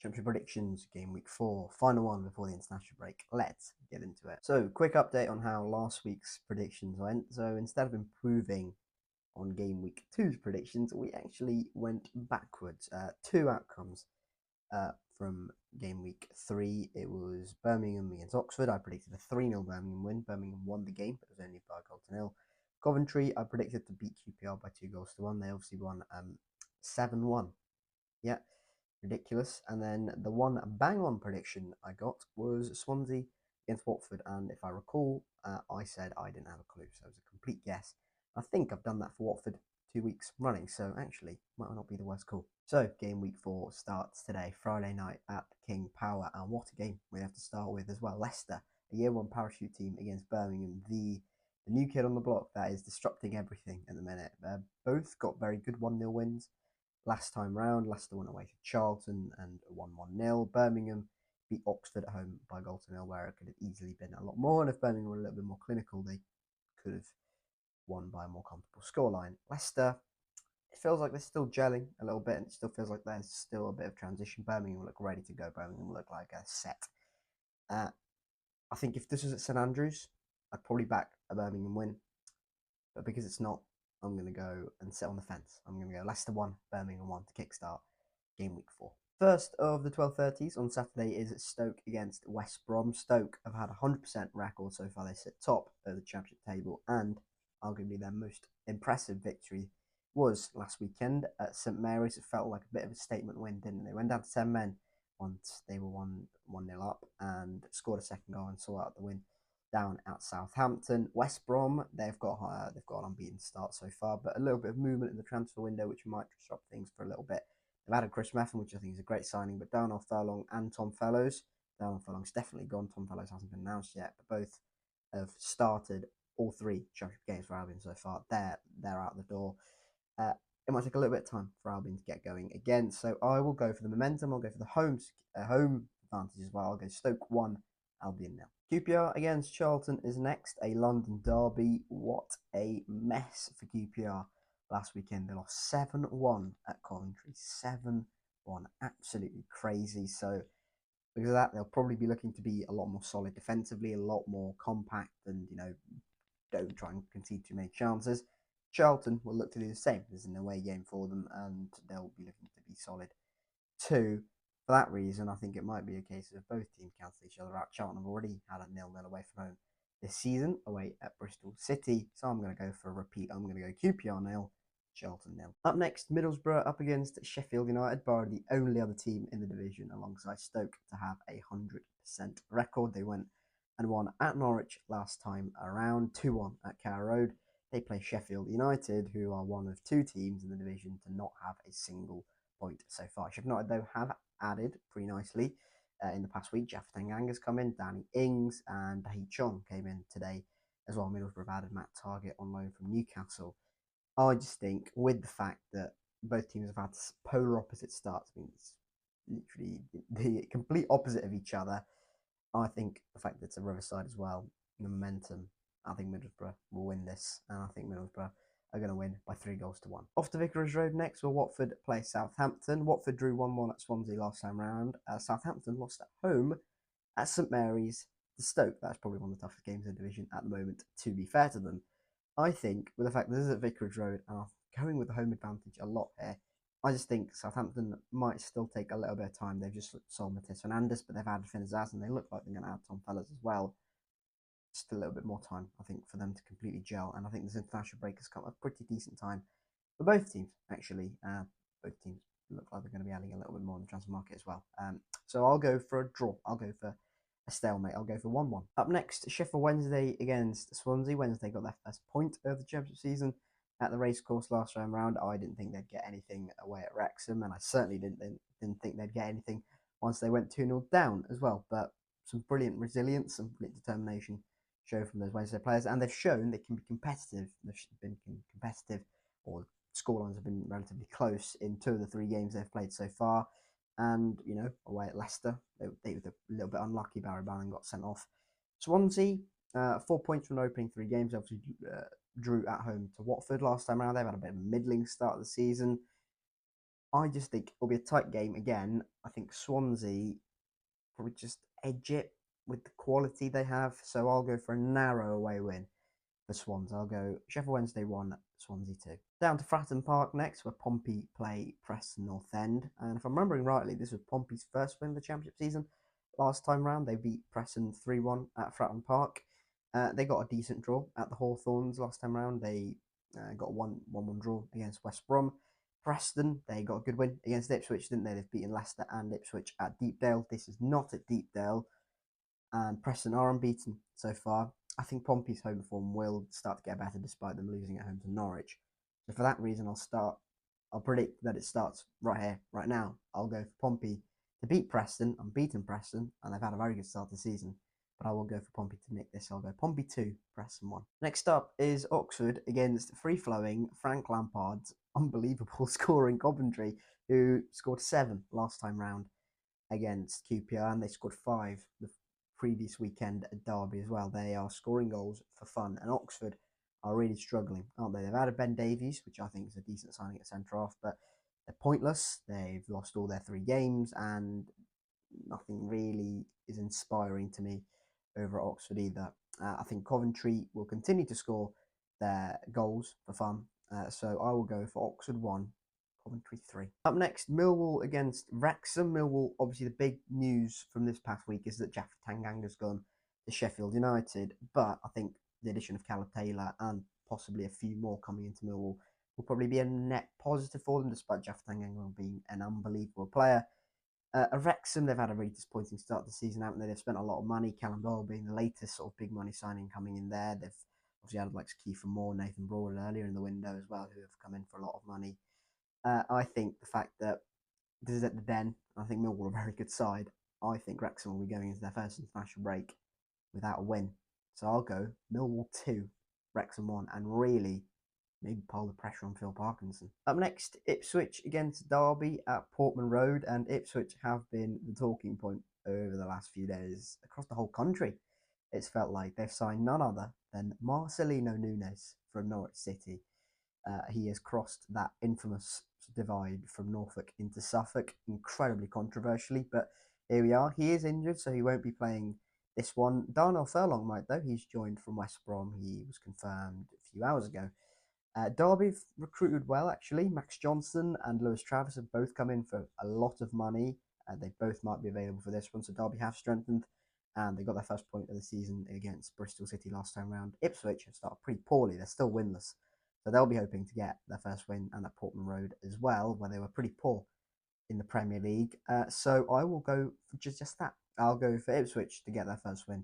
Championship predictions, game week 4, final one before the international break. Let's get into it. So, quick update on how last week's predictions went. So, instead of improving on game week 2's predictions, we actually went backwards. Two outcomes from game week 3. It was Birmingham against Oxford. I predicted a 3-0 Birmingham win. Birmingham won the game, but it was only by a goal to nil. Coventry, I predicted to beat QPR by 2-1. They obviously won 7-1. Yeah, ridiculous. And then the one bang on prediction I got was Swansea against Watford. And if I recall, I said I didn't have a clue. So it was a complete guess. I think I've done that for Watford 2 weeks running. So actually, might not be the worst call. So game week 4 starts today, Friday night at King Power. And what a game we have to start with as well. Leicester, a year one parachute team against Birmingham, the new kid on the block that is disrupting everything at the minute. Both got very good 1-0 wins last time round. Leicester went away to Charlton and won 1-0. Birmingham beat Oxford at home by a goal to nil, where it could have easily been a lot more. And if Birmingham were a little bit more clinical, they could have won by a more comfortable scoreline. Leicester, it feels like they're still gelling a little bit, and it still feels like there's still a bit of transition. Birmingham look ready to go. Birmingham look like a set. I think if this was at St Andrews, I'd probably back a Birmingham win. But because it's not, I'm going to go and sit on the fence. I'm going to go Leicester 1, Birmingham 1 to kickstart game week 4. First of the 12:30s on Saturday is Stoke against West Brom. Stoke have had a 100% record so far. They sit top of the championship table, and arguably their most impressive victory was last weekend at St Mary's. It felt like a bit of a statement win, didn't it? They went down to 10 men once they were 1-0 up and scored a second goal and saw out the win down at Southampton. West Brom, they've got an unbeaten start so far, but a little bit of movement in the transfer window, which might disrupt things for a little bit. They've added Chris Methven, which I think is a great signing, but Darnell Furlong and Tom Fellows. Darnell Furlong's definitely gone. Tom Fellows hasn't been announced yet, but both have started all three championship games for Albion so far. They're out the door. It might take a little bit of time for Albion to get going again, so I will go for the momentum. I'll go for the home advantage as well. I'll go Stoke 1, Albion 0. QPR against Charlton is next, a London derby. What a mess for QPR last weekend. They lost 7-1 at Coventry. 7-1. Absolutely crazy. So because of that, they'll probably be looking to be a lot more solid defensively, a lot more compact, and don't try and concede too many chances. Charlton will look to do the same. There's an away game for them, and they'll be looking to be solid too. For that reason, I think it might be a case of both teams cancel each other out. Charlton have already had a 0-0 away from home this season, away at Bristol City. So I'm going to go for a repeat. I'm going to go QPR 0, Charlton 0. Up next, Middlesbrough up against Sheffield United, barring the only other team in the division alongside Stoke to have a 100% record. They went and won at Norwich last time around, 2-1 at Carrow Road. They play Sheffield United, who are one of two teams in the division to not have a single point so far. Sheffield United, though, have added pretty nicely in the past week. Jeff Tanganga's come in, Danny Ings and Hee Chong came in today as well. Middlesbrough have added Matt Targett on loan from Newcastle. I just think with the fact that both teams have had polar opposite starts, I mean, it's literally the complete opposite of each other. I think the fact that it's a Riverside as well, the momentum, I think Middlesbrough will win this, and I think Middlesbrough are going to win by 3-1. Off to Vicarage Road next, where Watford play Southampton. Watford drew 1-1 at Swansea last time round. Southampton lost at home at St Mary's to Stoke. That's probably one of the toughest games in the division at the moment, to be fair to them. I think, with the fact that this is at Vicarage Road, and I'm going with the home advantage a lot here, I just think Southampton might still take a little bit of time. They've just sold Matheus Fernandes, but they've added Finn Azaz, and they look like they're going to add Tom Fellows as well. Just a little bit more time, I think, for them to completely gel. And I think this international break has come at a pretty decent time for both teams, actually. Both teams look like they're going to be adding a little bit more in the transfer market as well. So I'll go for a draw. I'll go for a stalemate. I'll go for 1-1. Up next, Sheffield Wednesday against Swansea. Wednesday got their first point of the championship season at the racecourse last round. I didn't think they'd get anything away at Wrexham, and I certainly didn't think they'd get anything once they went 2-0 down as well. But some brilliant resilience, some brilliant determination show from those Wednesday players, and they've shown they can be competitive. They've been competitive, or scorelines have been relatively close in 2 of the 3 games they've played so far. And, away at Leicester, they were a little bit unlucky. Barry Bannon got sent off. Swansea, 4 points from the opening 3 games, obviously drew at home to Watford last time around. They've had a bit of a middling start of the season. I just think it'll be a tight game again. I think Swansea probably just edge it with the quality they have. So I'll go for a narrow away win for Swans. I'll go Sheffield Wednesday 1, Swansea 2. Down to Fratton Park next, where Pompey play Preston North End. And if I'm remembering rightly, this was Pompey's first win of the Championship season. Last time round, they beat Preston 3-1 at Fratton Park. They got a decent draw at the Hawthorns last time round. They got a 1-1 draw against West Brom. Preston, they got a good win against Ipswich, didn't they? They've beaten Leicester and Ipswich at Deepdale. This is not at Deepdale, and Preston are unbeaten so far. I think Pompey's home form will start to get better despite them losing at home to Norwich. So for that reason, I'll predict that it starts right here, right now. I'll go for Pompey to beat Preston. I'm beating Preston, and they've had a very good start to the season. But I will go for Pompey to nick this. I'll go Pompey 2, Preston 1. Next up is Oxford against free-flowing Frank Lampard's unbelievable scoring Coventry, who scored 7 last time round against QPR, and they scored 5 the previous weekend at Derby as well. They are scoring goals for fun, and Oxford are really struggling, aren't they? They've added Ben Davies, which I think is a decent signing at centre half, but they're pointless. They've lost all their 3 games, and nothing really is inspiring to me over at Oxford either. I think Coventry will continue to score their goals for fun, so I will go for Oxford 1, Coventry 3. Up next, Millwall against Wrexham. Millwall, obviously the big news from this past week is that Jeff Tanganga's gone to Sheffield United, but I think the addition of Callum Taylor and possibly a few more coming into Millwall will probably be a net positive for them, despite Jeff Tanganga being an unbelievable player. Wrexham, they've had a really disappointing start to the season, haven't they? They've spent a lot of money. Callum Doyle being the latest sort of big money signing coming in there. They've obviously added like Kiefer Moore, Nathan Broad earlier in the window as well, who have come in for a lot of money. I think the fact that this is at the Den, I think Millwall are a very good side. I think Wrexham will be going into their first international break without a win. So I'll go Millwall 2, Wrexham 1, and really maybe pull the pressure on Phil Parkinson. Up next, Ipswich against Derby at Portman Road, and Ipswich have been the talking point over the last few days across the whole country. It's felt like they've signed none other than Marcelino Nunes from Norwich City. He has crossed that infamous divide from Norfolk into Suffolk, incredibly controversially, but here we are. He is injured, so he won't be playing this one. Darnell Furlong might, though. He's joined from West Brom. He was confirmed a few hours ago. Derby recruited well, actually. Max Johnson and Lewis Travis have both come in for a lot of money. They both might be available for this one, so Derby have strengthened, and they got their first point of the season against Bristol City last time round. Ipswich have started pretty poorly. They're still winless, so they'll be hoping to get their first win, and at Portman Road as well, where they were pretty poor in the Premier League. So I will go for just that. I'll go for Ipswich to get their first win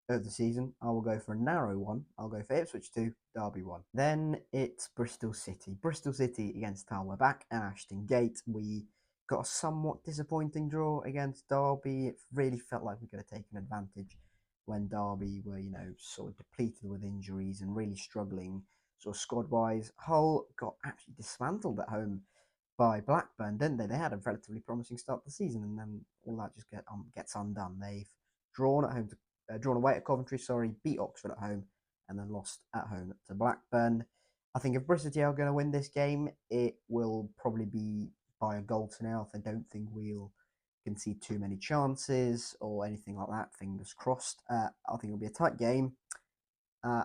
of the season. I will go for a narrow one. I'll go for Ipswich 2, Derby 1. Then it's Bristol City. Bristol City against Hull. We're back at Ashton Gate. We got a somewhat disappointing draw against Derby. It really felt like we could have taken advantage when Derby were, sort of depleted with injuries and really struggling sort of squad-wise. Hull got actually dismantled at home by Blackburn, didn't they? They had a relatively promising start to the season, and then all that just gets undone. They've drawn away at Coventry, beat Oxford at home, and then lost at home to Blackburn. I think if Bristol City are going to win this game, it will probably be by a goal to nil. I don't think we'll concede too many chances or anything like that. Fingers crossed. I think it'll be a tight game. I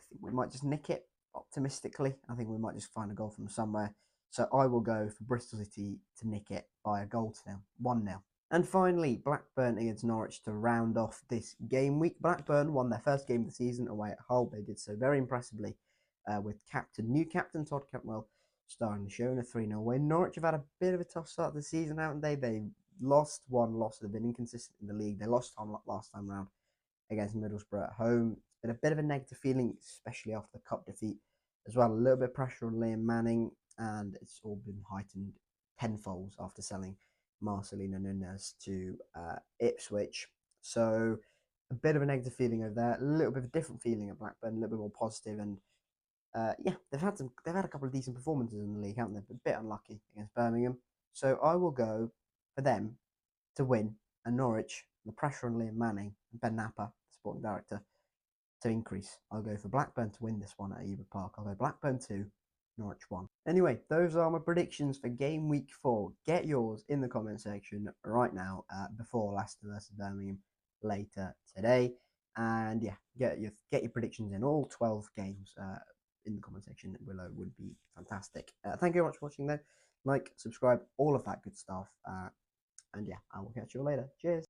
think we might just nick it optimistically. I think we might just find a goal from somewhere. So I will go for Bristol City to nick it by a goal to nil, 1-0. And finally, Blackburn against Norwich to round off this game week. Blackburn won their first game of the season away at Hull. They did so very impressively with new captain Todd Cantwell starring the show in a 3-0 win. Norwich have had a bit of a tough start to the season, haven't they? They lost one loss. They've been inconsistent in the league. They lost on last time round against Middlesbrough at home. It's been a bit of a negative feeling, especially after the cup defeat as well. A little bit of pressure on Liam Manning, and it's all been heightened tenfold after selling Marcelino Nunes to Ipswich. So a bit of a negative feeling over there, a little bit of a different feeling at Blackburn, a little bit more positive, and they've had a couple of decent performances in the league, haven't they? But a bit unlucky against Birmingham. So I will go for them to win, and Norwich, the pressure on Liam Manning and Ben Napper, the sporting director, to increase. I'll go for Blackburn to win this one at Ewood Park. I'll go Blackburn 2, Norwich 1. Anyway, those are my predictions for game week 4. Get yours in the comment section right now before Leicester versus Birmingham later today. And yeah, get your predictions in all 12 games in the comment section below would be fantastic. Thank you very much for watching though. Like, subscribe, all of that good stuff. And yeah, I will catch you all later. Cheers.